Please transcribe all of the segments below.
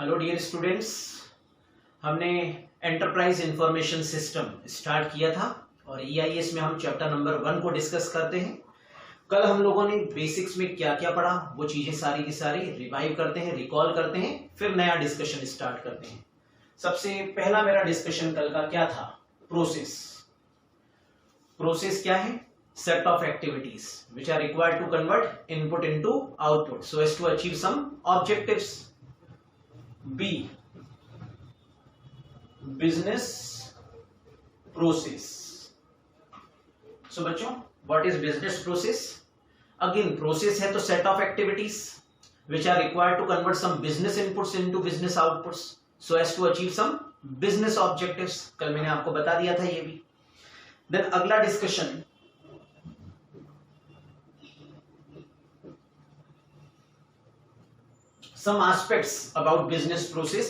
Hello dear students, हमने enterprise information system start किया था और EIS में हम चैप्टर नंबर 1 को डिस्कस करते हैं। कल हम लोगों ने बेसिक्स में क्या क्या पढ़ा वो चीजें सारी की सारी रिवाइव करते हैं, रिकॉल करते हैं, फिर नया डिस्कशन स्टार्ट करते हैं। सबसे पहला मेरा डिस्कशन कल का क्या था? प्रोसेस। प्रोसेस क्या है? Set of activities which are required to convert input into output so as to achieve some objectives. B, business process. So बच्चों, what is business process? Again, process है तो set of activities which are required to convert some business inputs into business outputs so as to achieve some business objectives. कल मैंने आपको बता दिया था ये भी। Then अगला discussion, some aspects about business process।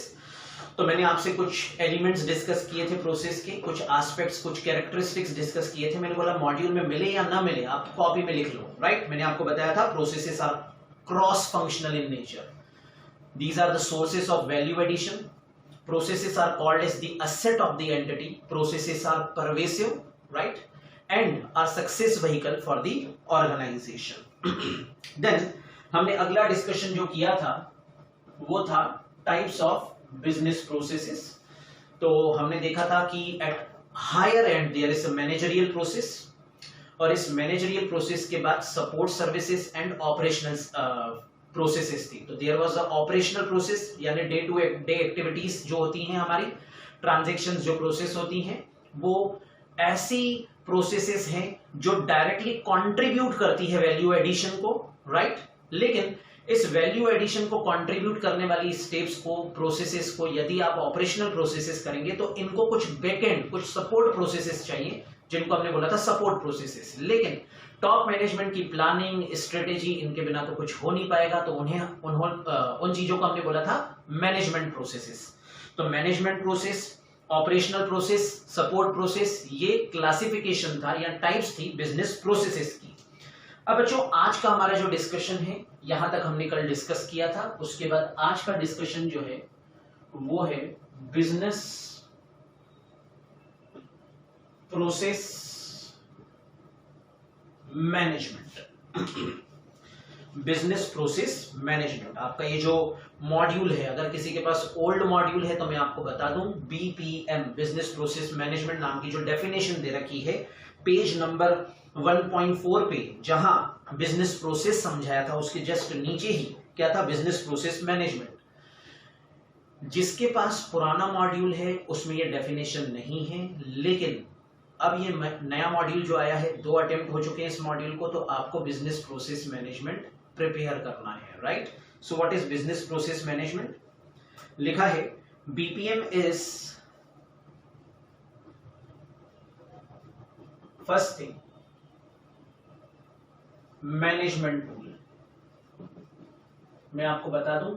तो मैंने आपसे कुछ एलिमेंट्स डिस्कस किए थे प्रोसेस के, कुछ एस्पेक्ट्स, कुछ कैरेक्टरिस्टिक्स डिस्कस किए थे। मैंने बोला मॉड्यूल में मिले या ना मिले आप कॉपी में लिख लो, राइट? मैंने आपको बताया था processes are cross functional in nature, these are the sources of value addition, processes are called as the asset of the entity, processes are pervasive, right, and are success vehicle for the organization. Then हमने अगला discussion जो किया था वो था types of business processes. तो हमने देखा था कि at higher end there is a managerial process और इस मैनेजरियल प्रोसेस के बाद support services and operational processes थी। तो there was a operational process यानी डे टू डे एक्टिविटीज जो होती हैं हमारी, ट्रांजैक्शंस जो प्रोसेस होती हैं, वो ऐसी प्रोसेसेस हैं जो डायरेक्टली कंट्रीब्यूट करती है वैल्यू एडिशन को, राइट? लेकिन इस वैल्यू एडिशन को कंट्रीब्यूट करने वाली स्टेप्स को, प्रोसेसेस को यदि आप ऑपरेशनल प्रोसेसेस करेंगे तो इनको कुछ बैकएंड, कुछ सपोर्ट प्रोसेसेस चाहिए जिनको हमने बोला था सपोर्ट प्रोसेसेस। लेकिन टॉप मैनेजमेंट की प्लानिंग, स्ट्रेटेजी, इनके बिना तो कुछ हो नहीं पाएगा, तो उन चीजों को हमने बोला था मैनेजमेंट प्रोसेसेस। तो management process, operational process, support process, ये क्लासिफिकेशन था या टाइप्स थी बिजनेस प्रोसेसेस की। अब बच्चों आज का हमारा जो डिस्कशन है, यहां तक हमने कल डिस्कस किया था। उसके बाद आज का डिस्कशन जो है वो है business process management. Business process management आपका ये जो मॉड्यूल है, अगर किसी के पास ओल्ड मॉड्यूल है तो मैं आपको बता दूं, BPM बिजनेस प्रोसेस मैनेजमेंट नाम की जो डेफिनेशन दे रखी है पेज नंबर 1.4 पे, जहां बिजनेस प्रोसेस समझाया था उसके जस्ट नीचे ही क्या था? Business process management. जिसके पास पुराना मॉड्यूल है उसमें ये डेफिनेशन नहीं है, लेकिन अब ये नया मॉड्यूल जो आया है, 2 अटेम्प्ट हो चुके हैं इस मॉड्यूल को, तो आपको बिजनेस प्रोसेस मैनेजमेंट प्रिपेयर करना है, right? So what is business process management? लिखा है BPM is first thing management tool. मैं आपको बता दूं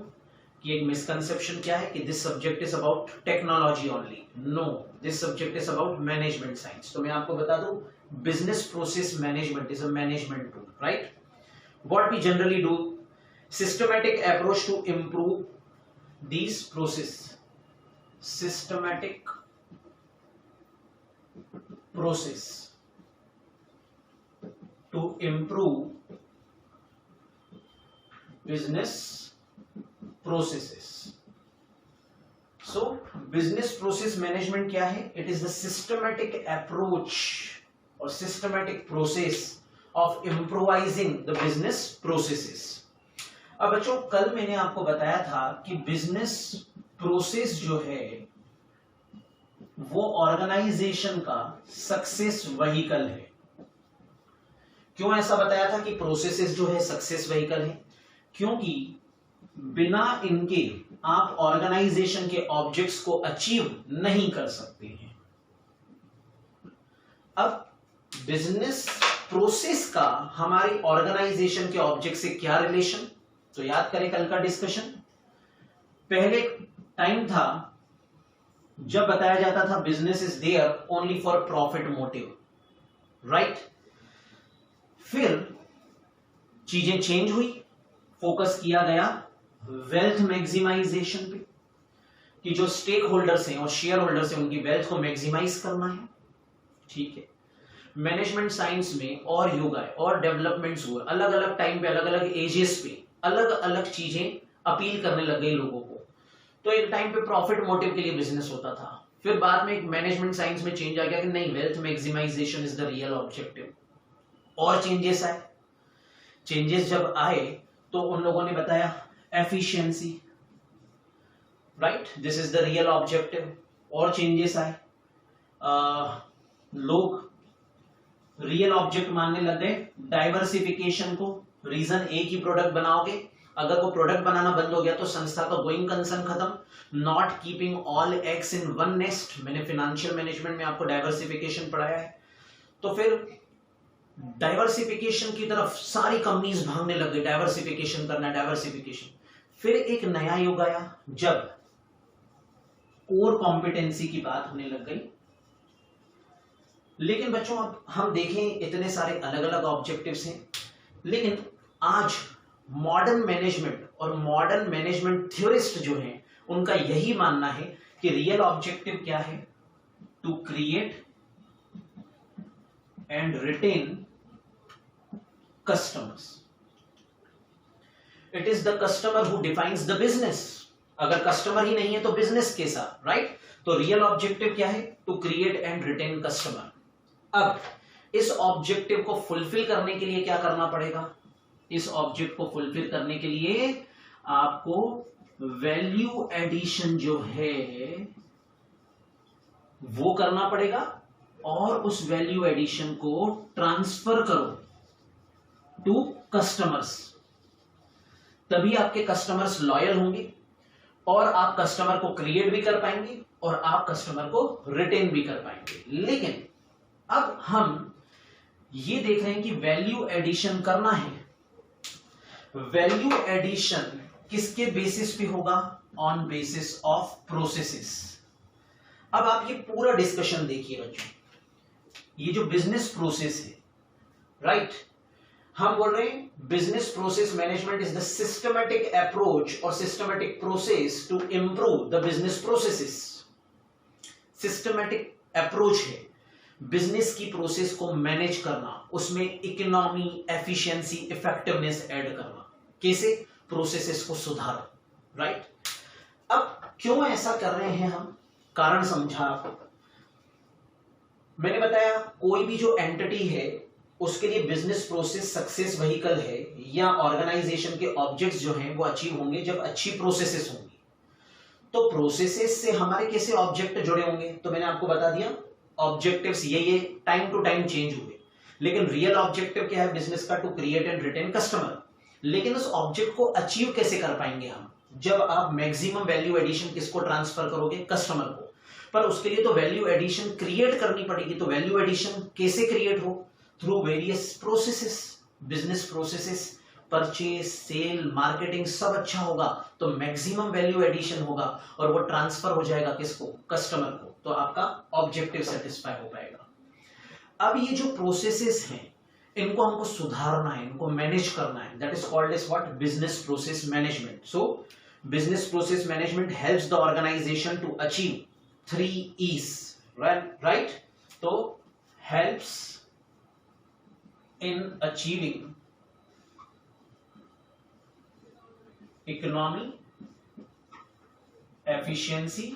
कि एक मिसकंसेप्शन क्या है कि this subject is about technology only. No, this subject is about management science. तो मैं आपको बता दूं business process management is a management tool, right? What we generally do, systematic approach to improve these process, systematic process to improve business processes. So business process management क्या है? It is the systematic approach or systematic process of improvising the business processes. अब बच्चों कल मैंने आपको बताया था कि बिजनेस प्रोसेस जो है वो ऑर्गेनाइजेशन का सक्सेस व्हीकल है। क्यों ऐसा बताया था कि प्रोसेसेस जो है सक्सेस व्हीकल है? क्योंकि बिना इनके आप ऑर्गेनाइजेशन के ऑब्जेक्ट्स को अचीव नहीं कर सकते हैं। अब बिजनेस प्रोसेस का हमारी ऑर्गेनाइजेशन के ऑब्जेक्ट से क्या रिलेशन? तो याद करें कल का डिस्कशन। पहले टाइम था जब बताया जाता था business is there only for profit motive, right? फिर चीजें चेंज हुई, फोकस किया गया वेल्थ मैक्सिमाइजेशन पे, कि जो स्टेक होल्डर्स हैं और शेयर होल्डर्स हैं उनकी वेल्थ को मैक्सिमाइज करना है, ठीक है। मैनेजमेंट साइंस में और युग आए और डेवलपमेंट्स हुए, अलग अलग टाइम पे अलग अलग एजेस पे अलग अलग चीजें अपील करने लग गई लोगों को। तो एक टाइम पे प्रॉफिट मोटिव के लिए बिजनेस होता था, फिर बाद में एक मैनेजमेंट साइंस में चेंज आ गया कि नहीं, wealth maximization is the real objective. और चेंजेस आए, चेंजेस जब आए तो उन लोगों ने बताया efficiency, right, this is the real objective. और चेंजेस आए, लोग रियल ऑब्जेक्ट मानने लग गए डाइवर्सिफिकेशन को। रीजन एक ही प्रोडक्ट बनाओगे, अगर वो प्रोडक्ट बनाना बंद हो गया तो संस्था का गोइंग कंसर्न खत्म। Not keeping all eggs in one nest, मैंने फाइनेंशियल मैनेजमेंट में आपको डाइवर्सिफिकेशन पढ़ाया है। तो फिर डाइवर्सिफिकेशन की तरफ सारी कंपनीज भागने लग गई, डाइवर्सिफिकेशन करना, डाइवर्सिफिकेशन। फिर एक नया युग आया जब कोर कॉम्पिटेंसी की बात होने लग गई। लेकिन बच्चों अब हम देखें इतने सारे अलग अलग ऑब्जेक्टिव्स हैं, लेकिन आज मॉडर्न मैनेजमेंट और मॉडर्न मैनेजमेंट थ्योरिस्ट जो हैं उनका यही मानना है कि रियल ऑब्जेक्टिव क्या है, to create and retain customers. It is the customer who defines the business. अगर कस्टमर ही नहीं है तो बिजनेस कैसा, राइट? तो रियल ऑब्जेक्टिव क्या है, to create and retain customer. अब इस ऑब्जेक्टिव को फुलफिल करने के लिए क्या करना पड़ेगा? इस ऑब्जेक्ट को फुलफिल करने के लिए आपको वैल्यू एडिशन जो है वो करना पड़ेगा, और उस वैल्यू एडिशन को ट्रांसफर करो टू कस्टमर्स। तभी आपके कस्टमर्स लॉयल होंगे और आप कस्टमर को क्रिएट भी कर पाएंगे और आप कस्टमर को रिटेन भी कर पाएंगे। लेकिन अब हम ये देख रहे हैं कि वैल्यू एडिशन करना है। वैल्यू एडिशन किसके बेसिस पे होगा? On basis of processes. अब आप ये पूरा डिस्कशन देखिए बच्चों, ये जो बिजनेस प्रोसेस है, राइट, हम बोल रहे हैं business process management is the systematic approach और systematic process to improve the business processes. Systematic approach है बिजनेस की प्रोसेस को मैनेज करना, उसमें इकोनॉमी, एफिशिएंसी, इफेक्टिवनेस ऐड करना। कैसे? प्रोसेसेस को सुधारो, राइट। अब क्यों ऐसा कर रहे हैं हम, कारण समझा आपको। मैंने बताया कोई भी जो एंटिटी है उसके लिए बिजनेस प्रोसेस सक्सेस व्हीकल है, या ऑर्गेनाइजेशन के ऑब्जेक्ट्स जो हैं वो अचीव होंगे जब अच्छी प्रोसेसेस होंगी। तो प्रोसेसेस से हमारे कैसे ऑब्जेक्ट जुड़े होंगे? तो मैंने आपको बता दिया ऑब्जेक्टिव्स ये टाइम टू टाइम चेंज हुए, लेकिन रियल ऑब्जेक्टिव क्या है बिजनेस का? To create and retain customer. लेकिन उस ऑब्जेक्ट को अचीव कैसे कर पाएंगे हम? जब आप मैक्सिमम वैल्यू एडिशन किसको ट्रांसफर करोगे? कस्टमर को। पर उसके लिए तो वैल्यू एडिशन क्रिएट करनी पड़ेगी। तो वैल्यू एडिशन कैसे क्रिएट हो? Through various processes, business processes, purchase, sale, marketing, सब अच्छा होगा तो मैक्सिमम वैल्यू एडिशन होगा और वो ट्रांसफर हो जाएगा किसको? कस्टमर को। तो आपका ऑब्जेक्टिव सेटिस्फाई हो पाएगा। अब ये जो प्रोसेसेस हैं इनको हमको सुधारना है, इनको मैनेज करना है। That is called as what? Business process management. So business process management helps the organization to achieve 3 E's, right? तो helps in achieving economy, efficiency,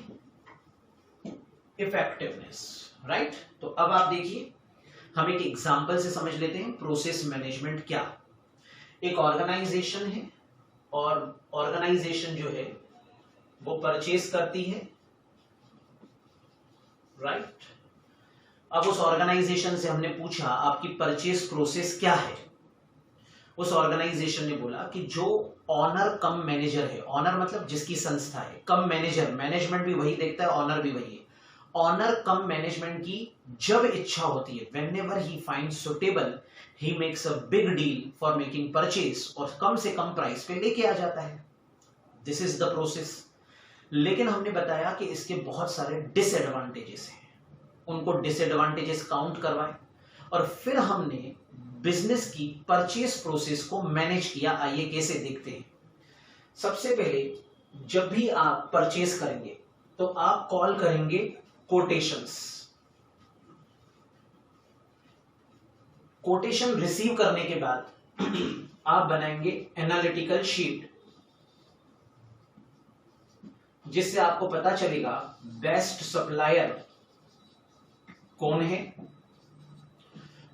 effectiveness, right? तो अब आप देखिए, हम एक एग्जांपल से समझ लेते हैं प्रोसेस मैनेजमेंट क्या। एक ऑर्गेनाइजेशन है और ऑर्गेनाइजेशन जो है वो परचेज करती है, राइट। अब उस ऑर्गेनाइजेशन से हमने पूछा आपकी परचेज प्रोसेस क्या है। उस ऑर्गेनाइजेशन ने बोला कि जो ऑनर कम मैनेजर है, ऑनर मतलब जिसकी संस्था है, कम मैनेजर, मैनेजमेंट भी वही देखता है, ऑनर भी वही है। ऑनर कम मैनेजमेंट की जब इच्छा होती है, whenever he finds suitable, he makes a big deal for making purchase, और कम से कम प्राइस पे लेके आ जाता है। This is the process. लेकिन हमने बताया कि इसके बहुत सारे डिसएडवांटेजेस हैं, उनको डिसएडवांटेजेस काउंट करवाए और फिर हमने बिजनेस की परचेज प्रोसेस को मैनेज किया। आइए कैसे देखते हैं। सबसे पहले जब भी आप परचेज करेंगे तो आप कॉल करेंगे कोटेशंस। कोटेशन रिसीव करने के बाद आप बनाएंगे एनालिटिकल शीट, जिससे आपको पता चलेगा बेस्ट सप्लायर कौन है।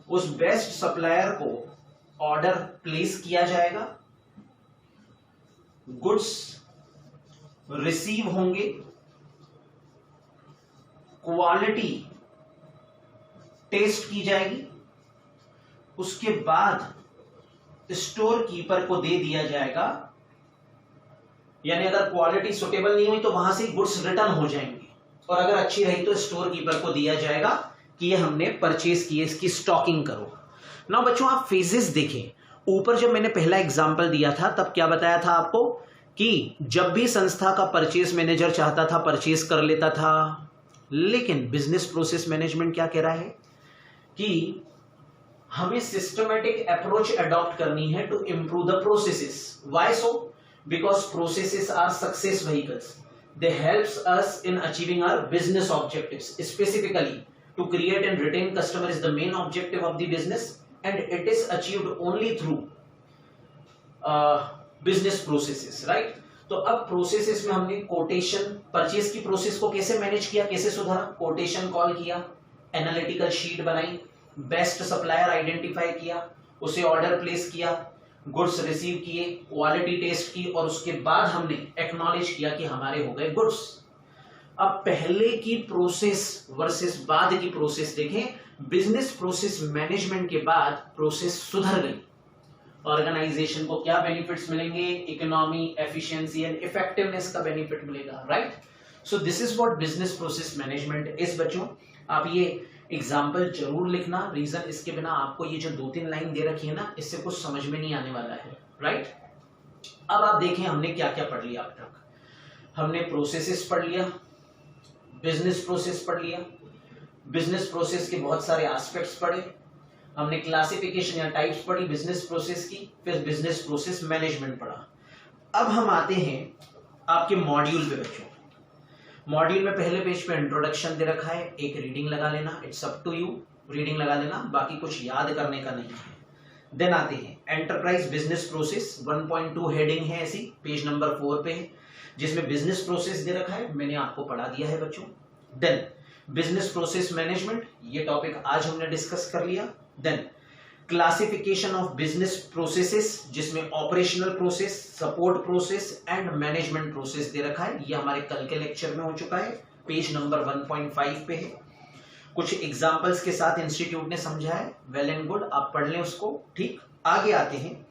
उस बेस्ट सप्लायर को ऑर्डर प्लेस किया जाएगा, गुड्स रिसीव होंगे, क्वालिटी टेस्ट की जाएगी, उसके बाद स्टोर कीपर को दे दिया जाएगा, यानी अगर क्वालिटी सुटेबल नहीं हुई तो वहां से गुड्स रिटर्न हो जाएंगे, और अगर अच्छी रही तो स्टोर कीपर को दिया जाएगा कि ये हमने परचेज किए, इसकी स्टॉकिंग करो। नाउ बच्चों आप फेजेस देखें, ऊपर जब मैंने पहला एग्जांपल दिया था तब क्या बताया था आपको कि जब भी संस्था का परचेज मैनेजर चाहता था परचेज कर लेता था, लेकिन बिजनेस प्रोसेस मैनेजमेंट क्या कह रहा है कि हमें सिस्टमैटिक अप्रोच अडॉप्ट करनी है to improve the processes. Why so? Because processes are success vehicles, they helps us in achieving our business objectives. Specifically to create and retain customer is the main objective of the business, and it is achieved only through business processes, right? तो अब processes में हमने quotation, purchase की process को कैसे manage किया, कैसे सुधारा? कोटेशन कॉल किया, एनालिटिकल शीट बनाई, बेस्ट सप्लायर आइडेंटिफाई किया, उसे ऑर्डर प्लेस किया, गुड्स रिसीव किए, क्वालिटी टेस्ट की, और उसके बाद हमने एक्नॉलेज किया कि हमारे हो गए गुड्स। अब पहले की प्रोसेस वर्सेस बाद की प्रोसेस देखें। बिजनेस प्रोसेस मैनेजमेंट के बाद प्रोसेस सुधर गई, ऑर्गेनाइजेशन को क्या बेनिफिट्स मिलेंगे? इकोनॉमी, एफिशिएंसी एंड इफेक्टिवनेस का बेनिफिट मिलेगा, right? So this is what business process management is. बच्चों आप ये एग्जाम्पल जरूर लिखना, रीजन इसके बिना आपको ये जो 2-3 लाइन दे रखी है ना, इससे कुछ समझ में नहीं आने वाला है, राइट? अब आप देखें हमने क्या क्या पढ़ लिया अब तक। हमने प्रोसेसेस पढ़ लिया, बिजनेस प्रोसेस पढ़ लिया, बिजनेस प्रोसेस के बहुत सारे एस्पेक्ट्स पढ़े, हमने क्लासिफिकेशन या टाइप्स पढ़ी बिजनेस प्रोसेस की, फिर बिजनेस प्रोसेस मैनेजमेंट पढ़ा। अब हम आते हैं आपके मॉड्यूल पे बच्चों। मॉड्यूल में पहले पेज पे इंट्रोडक्शन दे रखा है, एक रीडिंग लगा लेना, it's up to you, reading लगा लेना, बाकी कुछ याद करने का नहीं है। देन आते हैं एंटरप्राइज बिजनेस प्रोसेस, 1.2 हेडिंग है ऐसी, पेज नंबर 4 पे है, जिसमें बिजनेस प्रोसेस दे रखा है, मैंने आपको पढ़ा दिया है बच्चों। देन बिजनेस प्रोसेस मैनेजमेंट, ये टॉपिक आज हमने डिस्कस कर लिया। Then classification of business processes, जिसमें operational process, support process and management process दे रखा है, ये हमारे कल के लेक्चर में हो चुका है, पेज नंबर 1.5 पे है। कुछ एग्जांपल्स के साथ इंस्टीट्यूट ने समझा है, वेल एंड गुड, आप पढ़ लें उसको, ठीक। आगे आते हैं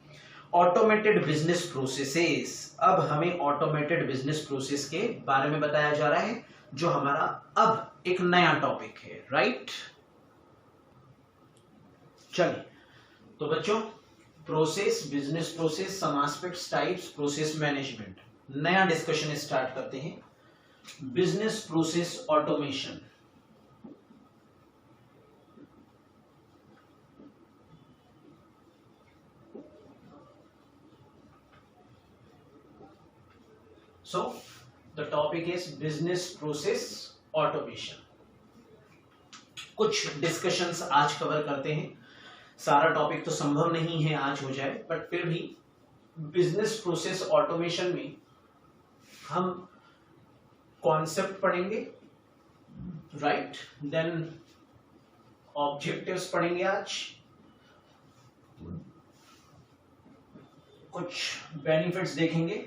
ऑटोमेटेड बिजनेस प्रोसेसेस। अब हमें ऑटोमेटेड बिजनेस प्रोसेस के बारे में बताया जा रहा है, जो हमारा अब एक नया टॉपिक है, राइट? चलिए तो बच्चों, process, business process, some aspects, types, process management, नया डिस्कशन स्टार्ट करते हैं। Business process automation. So the topic is business process automation. कुछ डिस्कशंस आज कवर करते हैं, सारा टॉपिक तो संभव नहीं है आज हो जाए, बट फिर भी बिजनेस प्रोसेस ऑटोमेशन में हम कॉन्सेप्ट पढ़ेंगे, राइट? देन ऑब्जेक्टिव्स पढ़ेंगे आज, कुछ बेनिफिट्स देखेंगे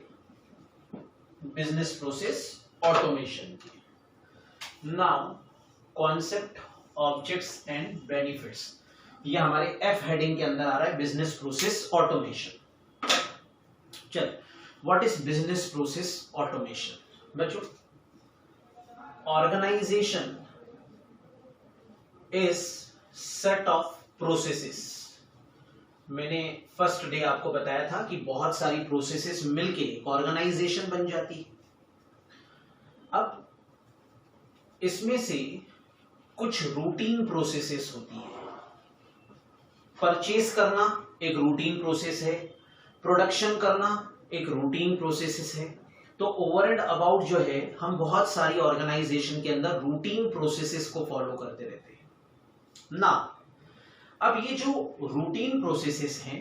business process automation. Now concept, objects and benefits, ये हमारे एफ हेडिंग के अंदर आ रहा है, बिजनेस प्रोसेस ऑटोमेशन। चल, what is business process automation? बच्चों, organisation is set of processes. मैंने फर्स्ट डे आपको बताया था कि बहुत सारी प्रोसेसेस मिलके एक ऑर्गेनाइजेशन बन जाती है। अब इसमें से कुछ रूटीन प्रोसेसेस होती है। परचेस करना एक रूटीन प्रोसेस है, प्रोडक्शन करना एक रूटीन प्रोसेस है, तो ओवर एंड अबाउट जो है हम बहुत सारी ऑर्गेनाइजेशन के अंदर रूटीन प्रोसेसेस को फॉलो करते रहते हैं ना। अब ये जो रूटीन प्रोसेसेस हैं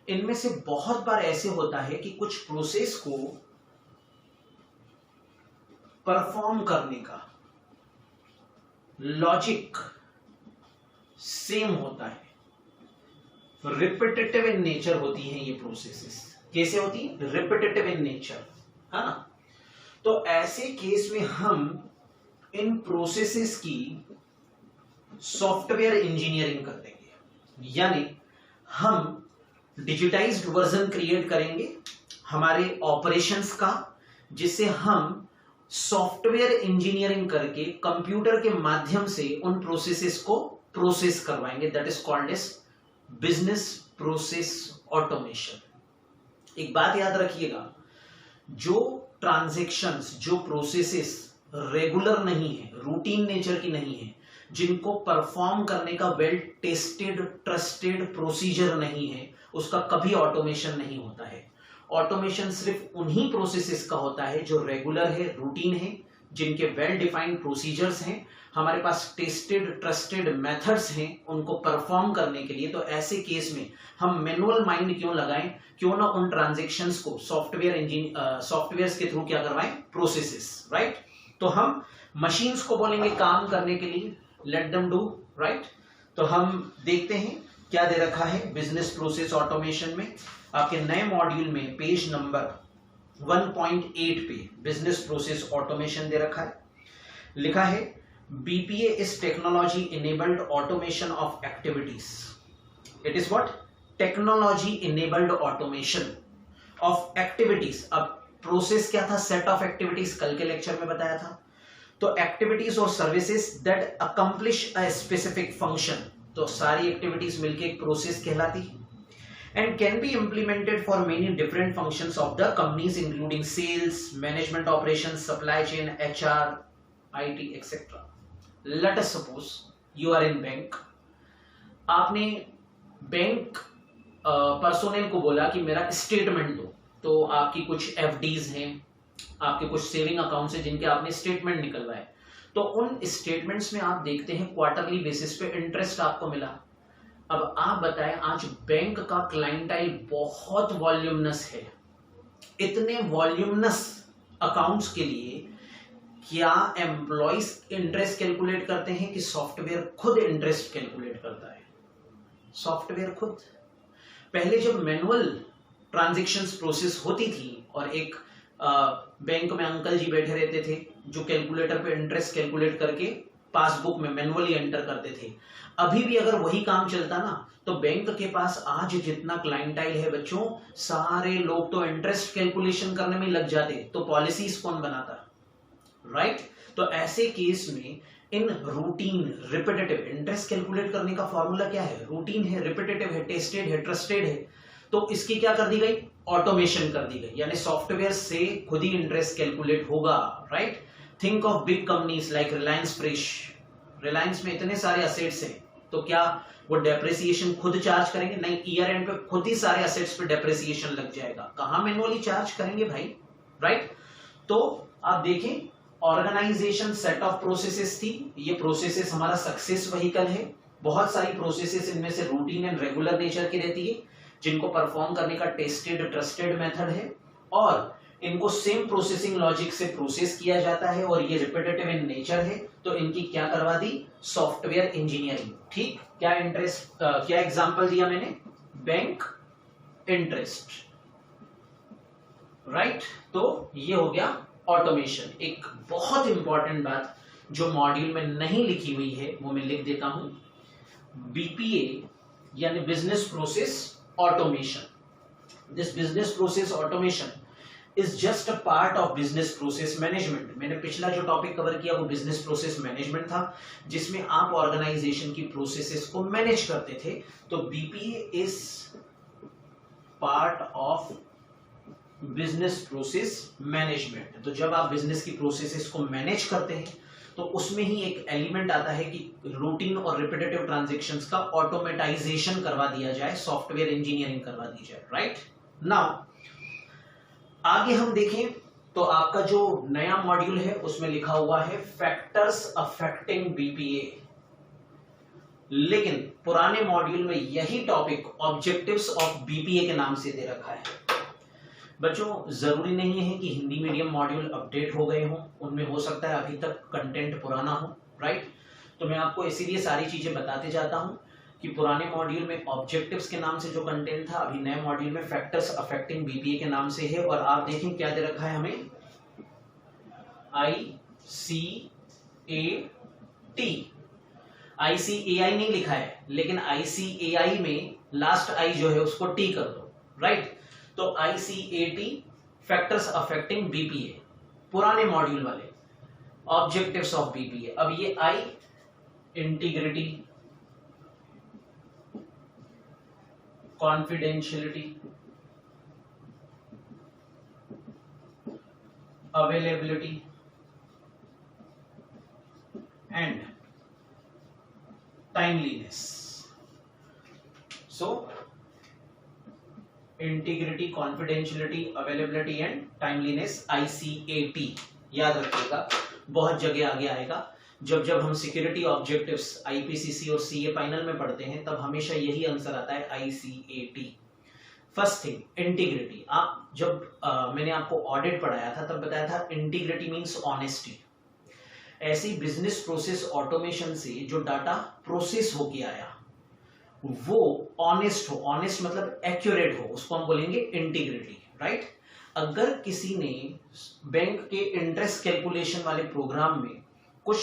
इनमें से बहुत बार ऐसे होता है कि कुछ प्रोसेस को परफॉर्म करने का लॉजिक सेम होता है, रिपीटेटिव इन नेचर होती हैं ये प्रोसेसेस। कैसे होती है? रिपीटेटिव इन नेचर, है ना। तो ऐसे केस में हम इन प्रोसेसेस की सॉफ्टवेयर इंजीनियरिंग कर देंगे, यानी हम डिजिटाइज्ड वर्जन क्रिएट करेंगे हमारे ऑपरेशंस का, जिससे हम सॉफ्टवेयर इंजीनियरिंग करके कंप्यूटर के माध्यम से उन प्रोसेसेस को प्रोसेस करवाएंगे। That is called as business process automation. एक बात याद रखिएगा, जो ट्रांजैक्शंस, जो प्रोसेसेस रेगुलर नहीं है, रूटीन नेचर की नहीं है, जिनको परफॉर्म करने का वेल टेस्टेड ट्रस्टेड प्रोसीजर नहीं है, उसका कभी ऑटोमेशन नहीं होता है। ऑटोमेशन सिर्फ उन्हीं प्रोसेसेस का होता है जो रेगुलर है, रूटीन है, जिनके वेल डिफाइंड प्रोसीजर्स हैं, हमारे पास टेस्टेड ट्रस्टेड मेथड्स हैं उनको परफॉर्म करने के लिए। तो ऐसे केस में हम मैनुअल माइंड क्यों लगाएं, क्यों ना उन ट्रांजैक्शंस को सॉफ्टवेयर्स के थ्रू क्या करवाएं, प्रोसेसेस, राइट। तो हम मशीन्स को बोलेंगे काम करने के लिए, लेट देम डू, राइट। तो हम देखते हैं क्या दे रखा है बिजनेस प्रोसेस ऑटोमेशन में। आपके नए मॉड्यूल में पेज नंबर 1.8 पे बिजनेस प्रोसेस ऑटोमेशन दे रखा है। लिखा है BPA is technology enabled automation of activities. It is what? Technology enabled automation of activities. अब प्रोसेस क्या था? सेट ऑफ एक्टिविटीज, कल के लेक्चर में बताया था। तो एक्टिविटीज और services that accomplish a specific function, तो सारी एक्टिविटीज मिलके एक प्रोसेस कहलाती है। And can be implemented for many different functions of the companies including sales, management operations, supply chain, HR, IT, etc. Let us suppose you are in bank. आपने bank personnel को बोला कि मेरा statement दो, तो आपकी कुछ FDs हैं, आपके कुछ सेविंग अकाउंट्स हैं जिनके आपने स्टेटमेंट निकलवाए। तो उन स्टेटमेंट्स में आप देखते हैं क्वार्टरली बेसिस पे इंटरेस्ट आपको मिला। अब आप बताएं, आज बैंक का क्लाइंटाइल बहुत वॉल्यूमनस है। इतने वॉल्यूमनस अकाउंट्स के लिए क्या एम्प्लॉइज इंटरेस्ट कैलकुलेट करते हैं कि सॉफ्टवेयर खुद इंटरेस्ट कैलकुलेट करता है? सॉफ्टवेयर खुद। पहले जब मैनुअल ट्रांजैक्शंस प्रोसेस होती थी और एक बैंक में अंकल जी बैठे रहते थे जो कैलकुलेटर पे इंटरेस्ट कैलकुलेट करके पासबुक में मैनुअली एंटर करते थे। अभी भी अगर वही काम चलता ना, तो बैंक के पास आज जितना क्लाइंटाइल है बच्चों, सारे लोग तो इंटरेस्ट कैलकुलेशन करने में लग जाते, तो पॉलिसीज कौन बनाता, राइट। तो ऐसे केस में in routine repetitive, interest calculate करने का फॉर्मूला क्या है? रूटीन है, रिपीटेटिव है, टेस्टेड है, ट्रस्टेड है। तो इसकी क्या कर दी गई? ऑटोमेशन कर दी गई, यानी सॉफ्टवेयर से खुद ही इंटरेस्ट कैलकुलेट होगा, right. Think of big companies like Reliance fresh. Reliance में इतने सारे असेट्स हैं, तो क्या वो डेप्रिसिएशन खुद चार्ज करेंगे? नहीं, ईयर एंड पे खुद ही सारे असेट्स पे डेप्रिसिएशन लग जाएगा। कहां मैनुअली चार्ज करेंगे भाई, राइट। तो आप देखें, ऑर्गेनाइजेशन सेट ऑफ प्रोसेसेस थी। ये प्रोसेसेस हमारा सक्सेस व्हीकल है। बहुत सारी प्रोसेसेस इनमें से रूटीन एंड रेगुलर नेचर की रहती है, जिनको परफॉर्म करने का टेस्टेड ट्रस्टेड मेथड है, और इनको सेम प्रोसेसिंग लॉजिक से प्रोसेस किया जाता है, और ये रिपीटेटिव इन नेचर है। तो इनकी क्या करवा दी? Software engineering. ठीक, क्या क्या एग्जांपल दिया मैंने? Bank interest, right. तो ये हो गया ऑटोमेशन। एक बहुत इंपॉर्टेंट बात जो मॉड्यूल में नहीं लिखी हुई है वो मैं लिख देता हूं। बीपीए यानी business process automation. This business process automation is just a part of business process management। मैंने पिछला जो टॉपिक कवर किया वो बिजनेस प्रोसेस मैनेजमेंट था, जिसमें आप ऑर्गेनाइजेशन की प्रोसेसेस को मैनेज करते थे। तो BPA is part of business process management. तो जब आप बिजनेस की प्रोसेसेस को मैनेज करते हैं तो उसमें ही एक एलिमेंट आता है कि रूटीन और रिपीटेटिव ट्रांजैक्शंस का ऑटोमेटाइजेशन करवा दिया जाए, सॉफ्टवेयर इंजीनियरिंग करवा दी जाए, राइट। नाउ आगे हम देखें तो आपका जो नया मॉड्यूल है उसमें लिखा हुआ है फैक्टर्स अफेक्टिंग बीपीए, लेकिन पुराने मॉड्यूल में यही टॉपिक ऑब्जेक्टिव्स ऑफ बीपीए के नाम से दे रखा है। बच्चों जरूरी नहीं है कि हिंदी मीडियम मॉड्यूल अपडेट हो गए हों, उनमें हो सकता है अभी तक कंटेंट पुराना हो, राइट। तो मैं आपको इसीलिए सारी चीजें बताते जाता हूं कि पुराने मॉड्यूल में ऑब्जेक्टिव्स के नाम से जो कंटेंट था, अभी नए मॉड्यूल में फैक्टर्स अफेक्टिंग बीपीए के नाम से है। और आप देखें क्या दे रखा है हमें, ICAI नहीं लिखा है, लेकिन ICAI में लास्ट आई जो है उसको टी कर दो, राइट। तो ICAT फैक्टर्स अफेक्टिंग बीपीए, पुराने मॉड्यूल वाले ऑब्जेक्टिव्स ऑफ बीपीए। अब ये I integrity, confidentiality, availability and timeliness. So integrity, confidentiality, availability and timeliness, ICAT याद रखिएगा, बहुत जगह आगे आएगा। जब जब हम सिक्योरिटी ऑब्जेक्टिव्स IPCC और CA फाइनल में पढ़ते हैं तब हमेशा यही आंसर आता है, ICAT। First thing integrity. आप जब मैंने आपको ऑडिट पढ़ाया था तब बताया था इंटीग्रिटी मींस ऑनेस्टी। ऐसी बिजनेस प्रोसेस ऑटोमेशन से जो डाटा प्रोसेस होके आया वो ऑनेस्ट हो, ऑनेस्ट मतलब एक्यूरेट हो, उसको हम बोलेंगे इंटीग्रिटी, राइट। अगर किसी ने बैंक के इंटरेस्ट कैलकुलेशन वाले प्रोग्राम में कुछ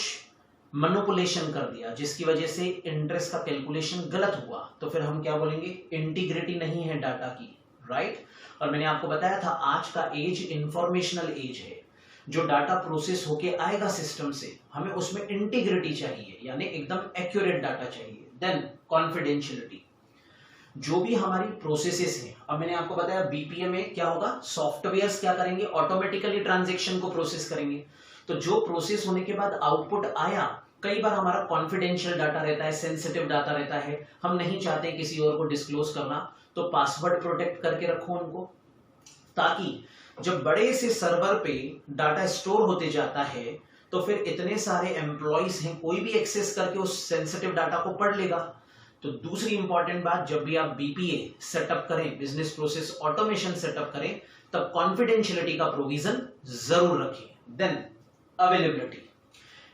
मैनिपुलेशन कर दिया जिसकी वजह से इंटरेस्ट का कैलकुलेशन गलत हुआ, तो फिर हम क्या बोलेंगे, इंटीग्रिटी नहीं है डाटा की, राइट। और मैंने आपको बताया था आज का एज इंफॉर्मेशनल एज है, जो डाटा प्रोसेस होके आएगा सिस्टम से हमें उसमें इंटीग्रिटी चाहिए, यानी एकदम एक्यूरेट डाटा चाहिए। देन कॉन्फिडेंशियलिटी, जो भी हमारी प्रोसेसेस हैं, अब मैंने आपको बताया बीपीए में क्या होगा, सॉफ्टवेयर्स क्या करेंगे, ऑटोमेटिकली ट्रांजैक्शन को प्रोसेस करेंगे। तो जो प्रोसेस होने के बाद आउटपुट आया, कई बार हमारा कॉन्फिडेंशियल डाटा रहता है, सेंसिटिव डाटा रहता है, हम नहीं चाहते किसी और को डिस्क्लोज करना, तो पासवर्ड प्रोटेक्ट करके रखो उनको, ताकि जब बड़े से सर्वर पे डाटा स्टोर होते जाता है तो फिर इतने सारे एम्प्लॉइज हैं, कोई भी एक्सेस करके उस सेंसिटिव डाटा को पढ़ लेगा। तो दूसरी इंपॉर्टेंट बात, जब भी आप बीपीए सेटअप करें, बिजनेस प्रोसेस ऑटोमेशन सेटअप करें, तब कॉन्फिडेंशियलिटी का प्रोविजन जरूर रखें। देन अवेलेबिलिटी,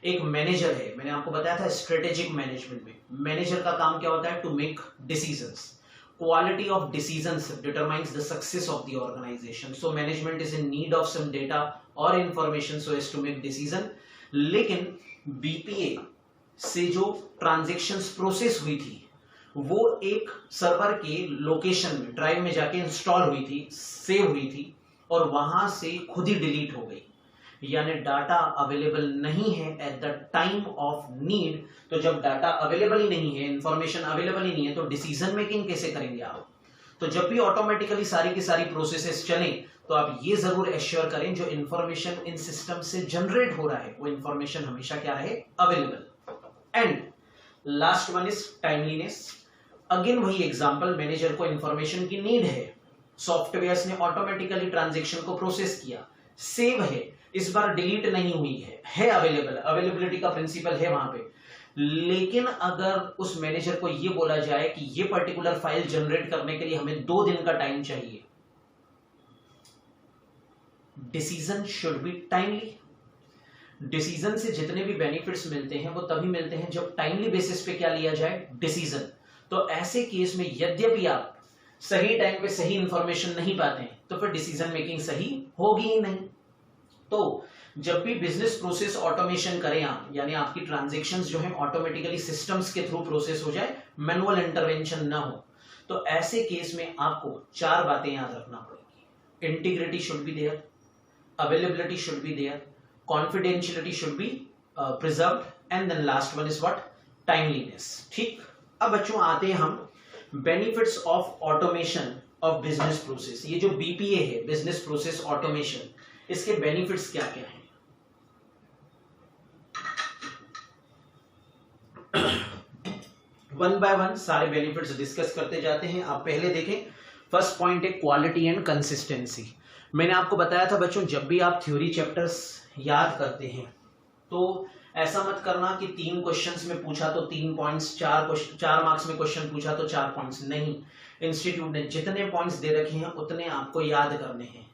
एक मैनेजर है, मैंने आपको बताया था स्ट्रेटेजिक मैनेजमेंट में मैनेजर का काम क्या होता है, to make decisions. Quality of decisions determines the success of the organization. So management is in need of some data or information so as to make decision. लेकिन BPA से जो transactions process हुई थी वो एक सर्वर के location में, drive में जाके इंस्टॉल हुई थी, सेव हुई थी और वहां से खुद ही डिलीट हो गई, यानी डाटा अवेलेबल नहीं है at the time of need. तो जब डाटा अवेलेबल ही नहीं है, इंफॉर्मेशन अवेलेबल ही नहीं है, तो डिसीजन मेकिंग कैसे करेंगे आप। तो जब भी ऑटोमेटिकली सारी की सारी प्रोसेसेस चलें तो आप ये जरूर एश्योर करें जो इंफॉर्मेशन इन सिस्टम से जनरेट हो रहा है वो इंफॉर्मेशन हमेशा क्या रहे, available. And last one is timeliness. Again वही एग्जांपल, मैनेजर को इंफॉर्मेशन की नीड है, सॉफ्टवेयर्स ने ऑटोमेटिकली ट्रांजेक्शन को प्रोसेस किया, सेव है, इस बार डिलीट नहीं हुई है अवेलेबल, अवेलेबिलिटी का प्रिंसिपल है वहां पे। लेकिन अगर उस मैनेजर को ये बोला जाए कि ये पर्टिकुलर फाइल जनरेट करने के लिए हमें 2 दिन का टाइम चाहिए, decision should be timely. Decision से जितने भी बेनिफिट्स मिलते हैं वो तभी मिलते हैं जब टाइमली बेसिस पे क्या लिया जाए, डिसीजन। तो ऐसे केस में यद्यपि आप सही टाइम पे सही इंफॉर्मेशन नहीं पाते हैं तो फिर डिसीजन मेकिंग सही होगी ही नहीं। तो जब भी बिजनेस प्रोसेस ऑटोमेशन करें आप, यानी आपकी ट्रांजैक्शंस जो है ऑटोमेटिकली सिस्टम्स के थ्रू प्रोसेस हो जाए, मैनुअल इंटरवेंशन ना हो, तो ऐसे केस में आपको 4 बातें याद रखना पड़ेगी। Integrity should be there, availability should be there, confidentiality should be preserved and then last one is what, timeliness. ठीक, अब बच्चों आते हैं हम benefits of automation of business process. ये जो बीपीए है, बिजनेस प्रोसेस ऑटोमेशन, इसके बेनिफिट्स क्या क्या हैं। वन बाय वन सारे बेनिफिट्स डिस्कस करते जाते हैं। आप पहले देखें, फर्स्ट पॉइंट है क्वालिटी एंड कंसिस्टेंसी। मैंने आपको बताया था बच्चों, जब भी आप थ्योरी चैप्टर्स याद करते हैं तो ऐसा मत करना कि 3 क्वेश्चंस में पूछा तो 3 पॉइंट्स, 4 मार्क्स में क्वेश्चन पूछा तो 4 पॉइंट्स। नहीं, इंस्टीट्यूट ने जितने पॉइंट्स दे रखे हैं उतने आपको याद करने हैं।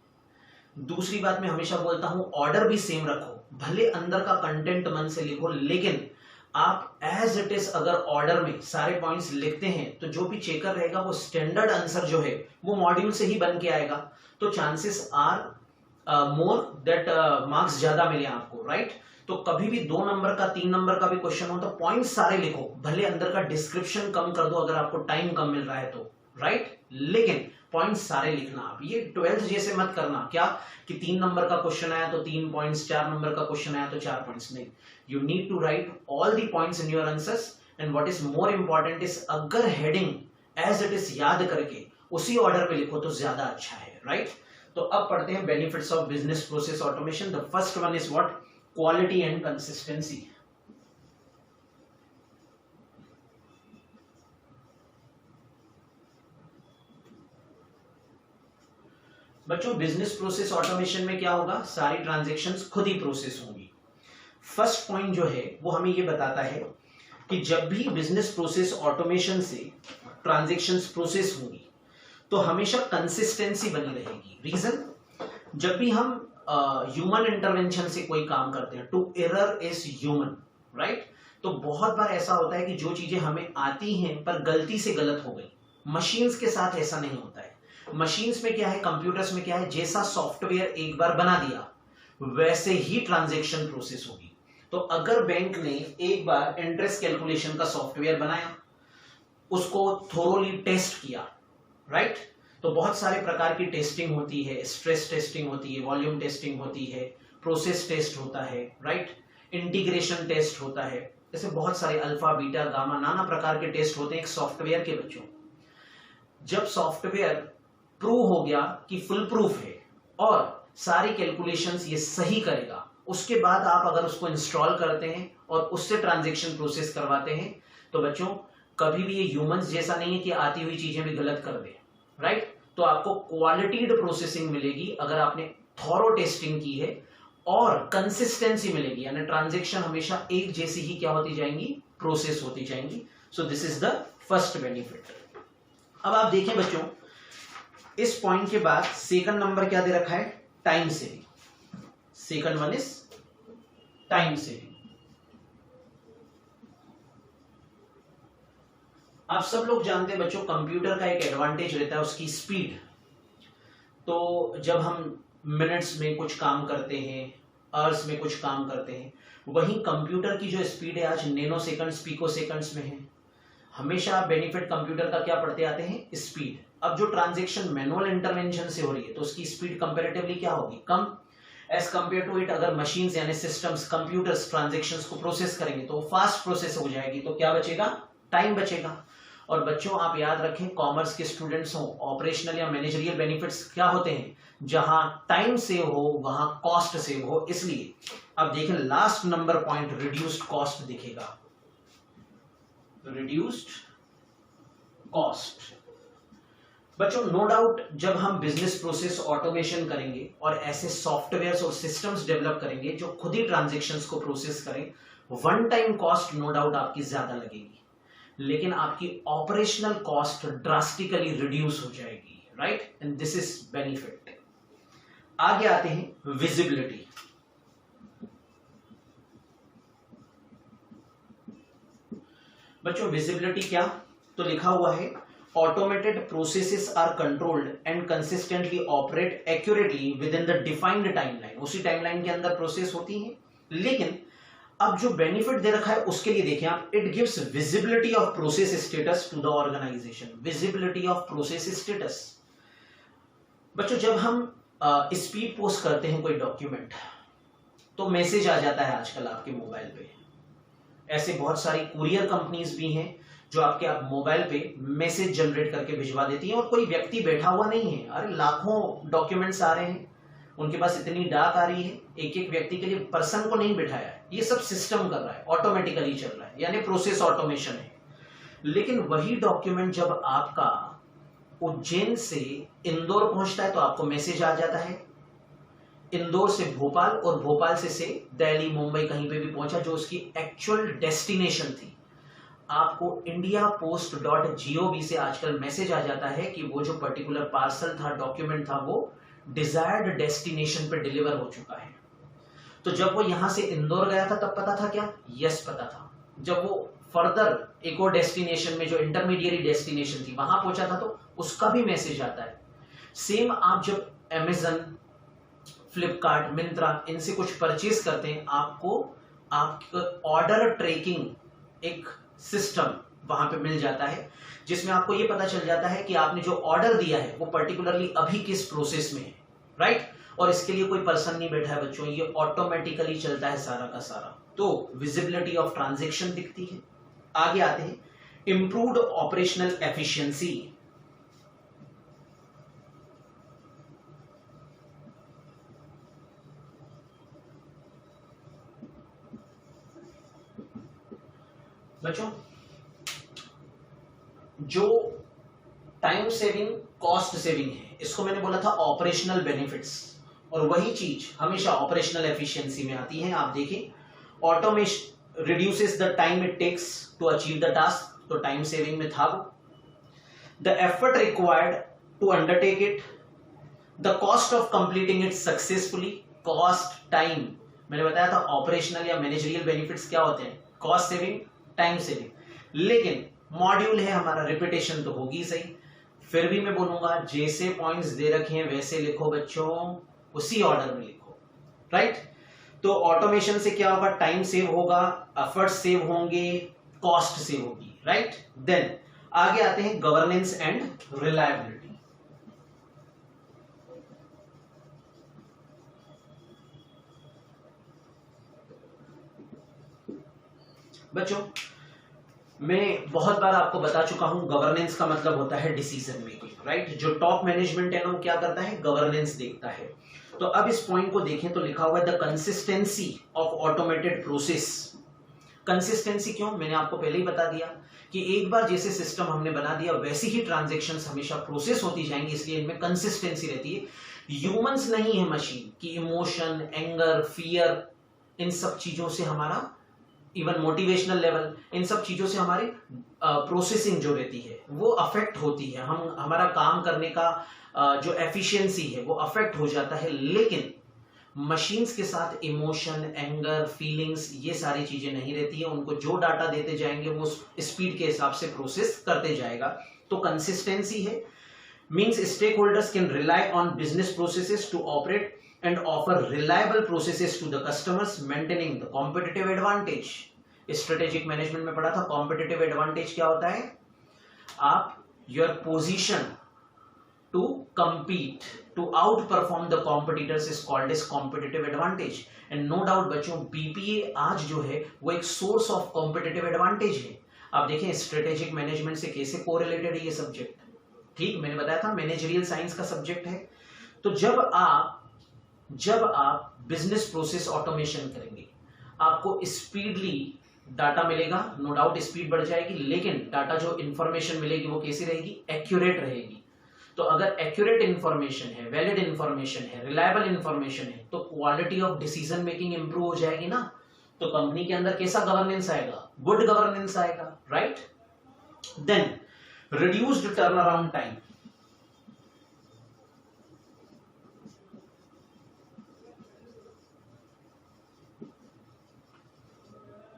दूसरी बात मैं हमेशा बोलता हूं, ऑर्डर भी सेम रखो, भले अंदर का कंटेंट मन से लिखो, लेकिन आप एज इट इज अगर ऑर्डर में सारे पॉइंट्स लिखते हैं तो जो भी चेकर रहेगा वो स्टैंडर्ड आंसर जो है वो मॉड्यूल से ही बन के आएगा, तो chances are more that marks ज्यादा मिले आपको, राइट। तो कभी भी 2 नंबर का 3 नंबर का भी क्वेश्चन हो तो पॉइंट सारे लिखो, भले अंदर का डिस्क्रिप्शन कम कर दो अगर आपको टाइम कम मिल रहा है तो, राइट, लेकिन पॉइंट सारे लिखना आप। ये 12th जैसे मत करना क्या कि 3 नंबर का क्वेश्चन आया तो 3 पॉइंट्स, 4 नंबर का क्वेश्चन आया तो 4 पॉइंट्स। नहीं, you need to write all the points in your answers, and what is more important is अगर हेडिंग एज इट इज याद करके उसी ऑर्डर पे लिखो तो ज्यादा अच्छा है, राइट। तो अब पढ़ते हैं benefits of business process automation. The first one is what? Quality and consistency. बच्चों बिजनेस प्रोसेस ऑटोमेशन में क्या होगा? सारी ट्रांजैक्शंस खुद ही प्रोसेस होंगी। फर्स्ट पॉइंट जो है वो हमें ये बताता है कि जब भी बिजनेस प्रोसेस ऑटोमेशन से ट्रांजैक्शंस प्रोसेस होंगी तो हमेशा कंसिस्टेंसी बनी रहेगी। रीजन, जब भी हम ह्यूमन इंटरवेंशन से कोई काम करते हैं, to error is human, right. तो बहुत बार ऐसा होता है कि जो चीजें हमें आती हैं पर गलती से गलत हो गई। मशीन्स के साथ ऐसा नहीं होता है। मशीन्स में क्या है, कंप्यूटर्स में क्या है, जैसा सॉफ्टवेयर एक बार बना दिया वैसे ही ट्रांजैक्शन प्रोसेस होगी। तो अगर बैंक ने एक बार इंटरेस्ट कैलकुलेशन का सॉफ्टवेयर बनाया, उसको थोरोली टेस्ट किया, राइट, तो बहुत सारे प्रकार की टेस्टिंग होती है, स्ट्रेस टेस्टिंग होती है, वॉल्यूम टेस्टिंग होती है, प्रोसेस टेस्ट होता है, राइट, इंटीग्रेशन टेस्ट होता है, ऐसे बहुत सारे अल्फा बीटा गामा नाना प्रकार के टेस्ट होते हैं एक सॉफ्टवेयर के। बच्चों जब सॉफ्टवेयर प्रूव हो गया कि फुल प्रूफ है और सारी कैलकुलेशंस ये सही करेगा, उसके बाद आप अगर उसको इंस्टॉल करते हैं और उससे ट्रांजैक्शन प्रोसेस करवाते हैं तो बच्चों कभी भी ये ह्यूमंस जैसा नहीं है कि आती हुई चीजें भी गलत कर दे, राइट। तो आपको क्वालिटीड प्रोसेसिंग मिलेगी अगर आपने थॉरो टेस्टिंग की है, और कंसिस्टेंसी मिलेगी, यानी ट्रांजैक्शन हमेशा एक जैसी ही क्या होती जाएंगी, प्रोसेस होती जाएंगी। So this is the first benefit. अब आप देखें बच्चों, इस पॉइंट के बाद सेकंड नंबर क्या दे रखा है? Time saving. Second one is time saving. आप सब लोग जानते हैं बच्चों, कंप्यूटर का एक एडवांटेज रहता है उसकी स्पीड। तो जब हम मिनट्स में कुछ काम करते हैं, आवर्स में कुछ काम करते हैं, वहीं कंप्यूटर की जो स्पीड है आज नैनो सेकंड्स, पिको सेकंड्स में है। हमेशा आप बेनिफिट कंप्यूटर का क्या पढ़ते आते हैं? स्पीड। अब जो ट्रांजैक्शन मैनुअल इंटरवेंशन से हो रही है तो उसकी स्पीड कंपैरेटिवली क्या होगी? कम, एज कंपेयर टू इट अगर मशीन्स यानी सिस्टम्स, कंप्यूटर्स ट्रांजैक्शंस को प्रोसेस करेंगे तो फास्ट प्रोसेस हो जाएगी, तो क्या बचेगा? टाइम बचेगा। और बच्चों आप याद रखें, कॉमर्स के स्टूडेंट्स हो, ऑपरेशनल या मैनेजरियल बेनिफिट्स क्या होते हैं? जहां टाइम सेव हो वहां कॉस्ट सेव हो। इसलिए अब देखें last number point, reduced cost दिखेगा, रिड्यूस्ड कॉस्ट। बच्चों नो डाउट जब हम बिजनेस प्रोसेस ऑटोमेशन करेंगे और ऐसे सॉफ्टवेयर्स और सिस्टम्स डेवलप करेंगे जो खुद ही ट्रांजैक्शंस को प्रोसेस करें, one time cost no doubt आपकी ज्यादा लगेगी, लेकिन आपकी ऑपरेशनल कॉस्ट ड्रास्टिकली रिड्यूस हो जाएगी, right, and this is benefit. आगे आते हैं विजिबिलिटी। बच्चों विजिबिलिटी क्या? तो लिखा हुआ है automated processes are controlled and consistently operate accurately within the defined timeline। उसी टाइमलाइन के अंदर प्रोसेस होती है, लेकिन अब जो बेनिफिट दे रखा है उसके लिए देखें आप, it gives visibility of process status to the organization. Visibility of process status. बच्चों जब हम स्पीड पोस्ट करते हैं कोई डॉक्यूमेंट तो मैसेज आ जाता है आजकल आपके मोबाइल पे। ऐसे बहुत सारी कुरियर कंपनीज भी हैं जो आपके आप मोबाइल पे मैसेज जनरेट करके भिजवा देती हैं, और कोई व्यक्ति बैठा हुआ नहीं है। अरे लाखों डॉक्यूमेंट्स आ रहे हैं, उनके पास इतनी डाक आ रही है, एक एक व्यक्ति के लिए पर्सन को नहीं बिठाया है, ये सब सिस्टम कर रहा है, ऑटोमेटिकली चल रहा है, यानी प्रोसेस ऑटोमेशन है। लेकिन वही डॉक्यूमेंट जब आपका उज्जैन से इंदौर पहुंचता है तो आपको मैसेज आ जाता है, इंदौर से भोपाल और भोपाल से दिल्ली मुंबई कहीं पे भी पहुंचा जो उसकी एक्चुअल डेस्टिनेशन थी, आपको indiapost.gov से आजकल मैसेज आ जाता है कि वो जो पर्टिकुलर पार्सल था, डॉक्यूमेंट था, वो डिजायर्ड डेस्टिनेशन पे डिलीवर हो चुका है। तो जब वो यहां से इंदौर गया था तब पता था क्या? यस पता था। जब वो फर्दर एक और डेस्टिनेशन में जो इंटरमीडिएट डेस्टिनेशन थी वहां पहुंचा था तो उसका भी मैसेज आता है। सेम आप जब अमेजन, फ्लिपकार्ट, मिंत्रा इनसे कुछ परचेज करते हैं, आपको आपका ऑर्डर ट्रैकिंग एक सिस्टम वहां पे मिल जाता है जिसमें आपको ये पता चल जाता है कि आपने जो ऑर्डर दिया है वो पर्टिकुलरली अभी किस प्रोसेस में है, राइट। और इसके लिए कोई पर्सन नहीं बैठा है बच्चों, ये ऑटोमेटिकली चलता है सारा का सारा। तो विजिबिलिटी ऑफ ट्रांजैक्शन दिखती है। आगे आते हैं इंप्रूव्ड ऑपरेशनल एफिशिएंसी। बच्चों जो टाइम सेविंग, कॉस्ट सेविंग है, इसको मैंने बोला था ऑपरेशनल बेनिफिट्स, और वही चीज हमेशा ऑपरेशनल एफिशिएंसी में आती है। आप देखें, automation reduces the time it takes to achieve the task, तो टाइम सेविंग में था वो। The effort required to undertake it, the cost of completing it successfully, cost, time. मैंने बताया था ऑपरेशनल या मैनेजरियल बेनिफिट्स क्या होते हैं, कॉस्ट सेविंग, टाइम सेविंग। लेकिन मॉड्यूल है हमारा, रिपीटेशन तो होगी सही, फिर भी मैं बोलूंगा जैसे पॉइंट्स दे रखे हैं वैसे लिखो बच्चों, उसी ऑर्डर में लिखो, राइट। तो ऑटोमेशन से क्या होगा, टाइम सेव होगा, एफर्ट सेव होंगे, कॉस्ट सेव होगी, राइट। देन आगे आते हैं गवर्नेंस एंड रिलायबिलिटी। बच्चों मैं बहुत बार आपको बता चुका हूं, गवर्नेंस का मतलब होता है डिसीजन मेकिंग, राइट। जो टॉप मैनेजमेंट है ना वो क्या करता है, गवर्नेंस देखता है। तो अब इस पॉइंट को देखें तो लिखा हुआ है the consistency of automated process. Consistency क्यों, मैंने आपको पहले ही बता दिया कि एक बार जैसे सिस्टम हमने बना दिया वैसी ही ट्रांजैक्शंस हमेशा प्रोसेस होती जाएंगी, इसलिए इनमें कंसिस्टेंसी रहती है। ह्यूमंस नहीं है मशीन की, इमोशन, एंगर, फियर, इन सब चीजों से हमारा, इवन मोटिवेशनल लेवल, इन सब चीजों से हमारी प्रोसेसिंग जो रहती है वो अफेक्ट होती है। हम हमारा काम करने का जो एफिशिएंसी है वो अफेक्ट हो जाता है। लेकिन मशीन्स के साथ इमोशन, एंगर, फीलिंग्स, ये सारी चीजें नहीं रहती है। उनको जो डाटा देते जाएंगे वो स्पीड के हिसाब से प्रोसेस करते जाएगा। तो कंसिस्टेंसी है, means stakeholders can rely on business processes to operate and offer reliable processes to the customers, maintaining the competitive advantage. Strategic management में पढ़ा था competitive advantage क्या होता है, आप your position to compete, to outperform the competitors is called as competitive advantage. And no doubt बच्चों BPA आज जो है वो एक source of competitive advantage है। आप देखें strategic management से कैसे correlated है ये सब्जेक्ट, ठीक, मैंने बताया था मैनेजरियल साइंस का सब्जेक्ट है। तो जब आप बिजनेस प्रोसेस ऑटोमेशन करेंगे आपको स्पीडली डाटा मिलेगा, नो डाउट स्पीड बढ़ जाएगी, लेकिन डाटा जो इंफॉर्मेशन मिलेगी वो कैसी रहेगी, एक्यूरेट रहेगी। तो अगर एक्यूरेट इंफॉर्मेशन है, वैलिड इंफॉर्मेशन है, रिलायबल इंफॉर्मेशन है, तो quality of decision making improve हो जाएगी ना। तो कंपनी के अंदर कैसा गवर्नेंस आएगा, गुड गवर्नेंस आएगा, right. Then reduced turnaround time.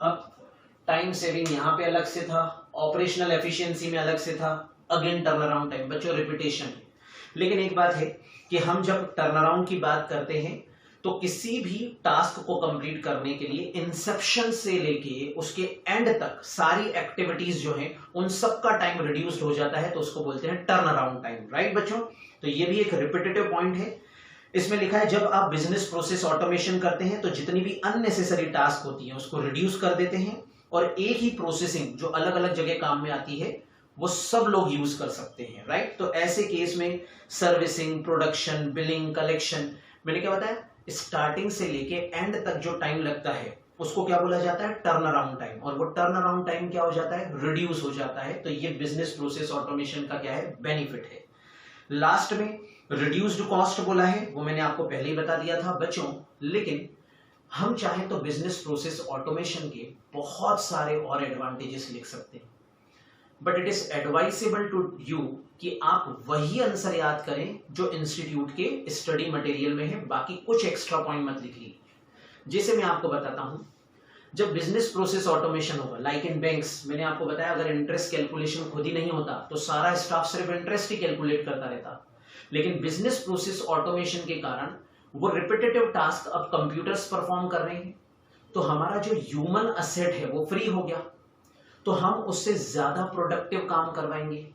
अब टाइम सेविंग यहां पे अलग से था, ऑपरेशनल एफिशिएंसी में अलग से था, अगेन टर्न अराउंड टाइम। बच्चों रिपीटेशन है, लेकिन एक बात है कि हम जब टर्न अराउंड की बात करते हैं तो किसी भी टास्क को कंप्लीट करने के लिए इंसेप्शन से लेके उसके एंड तक सारी एक्टिविटीज जो हैं उन सब का टाइम रिड्यूस्ड हो जाता है, तो उसको बोलते हैं टर्न अराउंड टाइम, राइट बच्चों। तो ये भी एक रिपीटेटिव पॉइंट है। इसमें लिखा है जब आप बिजनेस प्रोसेस ऑटोमेशन करते हैं तो जितनी भी अननेसेसरी टास्क होती है उसको रिड्यूस कर देते हैं, और एक ही प्रोसेसिंग जो अलग अलग जगह काम में आती है वो सब लोग यूज कर सकते हैं, राइट। तो ऐसे केस में सर्विसिंग, प्रोडक्शन, बिलिंग, कलेक्शन, मैंने क्या बताया, स्टार्टिंग से लेके एंड तक जो टाइम लगता है उसको क्या बोला जाता है, टर्न अराउंड टाइम। और वो टर्न अराउंड टाइम क्या हो जाता है, रिड्यूस हो जाता है। तो ये बिजनेस प्रोसेस ऑटोमेशन का क्या है, बेनिफिट है। लास्ट में रिड्यूस्ड कॉस्ट बोला है, वो मैंने आपको पहले ही बता दिया था बच्चों। लेकिन हम चाहें तो बिजनेस प्रोसेस ऑटोमेशन के बहुत सारे और एडवांटेजेस लिख सकते हैं, but it is advisable to you कि आप वही आंसर याद करें जो इंस्टीट्यूट के स्टडी मटेरियल में है, बाकी कुछ एक्स्ट्रा पॉइंट मत लिखिए। जैसे मैं आपको बताता हूं, जब बिजनेस प्रोसेस ऑटोमेशन होगा, लाइक इन बैंक्स, मैंने आपको बताया अगर इंटरेस्ट कैलकुलेशन खुद ही नहीं होता तो सारा स्टाफ सिर्फ इंटरेस्ट ही कैलकुलेट करता रहता। लेकिन बिजनेस प्रोसेस ऑटोमेशन के कारण वो रिपीटेटिव टास्क अब कंप्यूटर्स परफॉर्म कर रहे हैं, तो हमारा जो ह्यूमन असेट है वो फ्री हो गया, तो हम उससे ज्यादा प्रोडक्टिव काम करवाएंगे,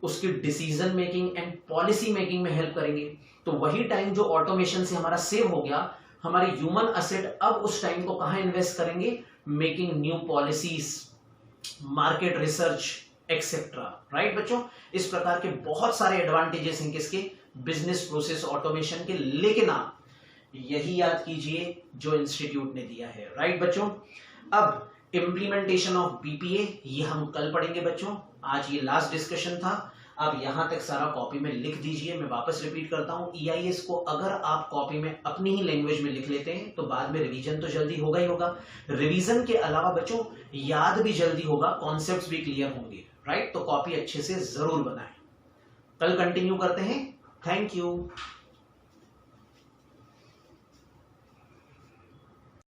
उसकी decision making and policy making में हेल्प करेंगे। तो वही टाइम जो ऑटोमेशन से हमारा सेव हो गया, हमारे ह्यूमन असेट अब उस टाइम को कहां इन्वेस्ट करेंगे, making new policies, market research etcetera. Right बच्चों, इस प्रकार के बहुत सारे एडवांटेजेस हैं किसके, बिजनेस प्रोसेस ऑटोमेशन के। लेकिन आप यही याद कीजिए जो इंस्टीट्यूट ने दिया है। राइट बच्चों, अब इम्प्लीमेंटेशन ऑफ बीपीए ये हम कल पढ़ेंगे बच्चों, आज ये लास्ट डिस्कशन था। आप यहां तक सारा कॉपी में लिख दीजिए। मैं वापस रिपीट करता हूं, ईआईएस को अगर आप कॉपी में अपनी ही लैंग्वेज में लिख लेते हैं तो बाद में रिवीजन तो जल्दी होगा ही होगा। रिवीजन के अलावा बच्चों याद भी जल्दी होगा, कॉन्सेप्ट्स भी क्लियर होंगे। राइट, तो कॉपी अच्छे से जरूर बनाएं। कल कंटिन्यू करते हैं। Thank you.